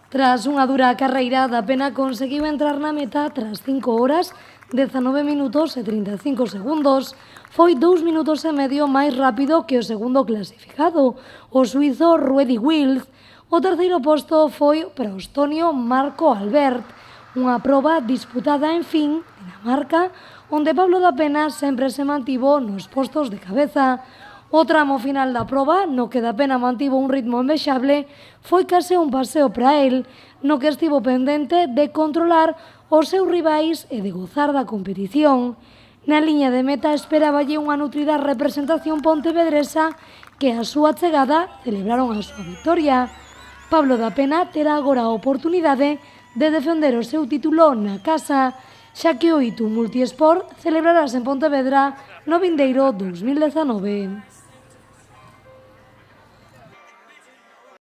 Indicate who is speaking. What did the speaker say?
Speaker 1: Tras unha dura carreira, Da Pena conseguiu entrar na meta tras 5 horas, 19 minutos e 35 segundos. Foi 2 minutos e medio máis rápido que o segundo clasificado, o suizo Ruedi Wilz. O terceiro posto foi para o estonio Marco Albert, unha proba disputada en Fin, Dinamarca, onde Pablo Da Pena sempre se mantivo nos postos de cabeza. O tramo final da proba, no que Da Pena mantivo un ritmo envexable, foi case un paseo para el, no que estivo pendente de controlar os seus rivais e de gozar da competición. Na liña de meta esperaballe unha nutrida representación pontevedresa que a súa chegada celebraron a súa victoria. Pablo Da Pena terá agora a oportunidade de defender o seu título na casa, xa que o ITU Multiesport celebrarase en Pontevedra no vindeiro 2019.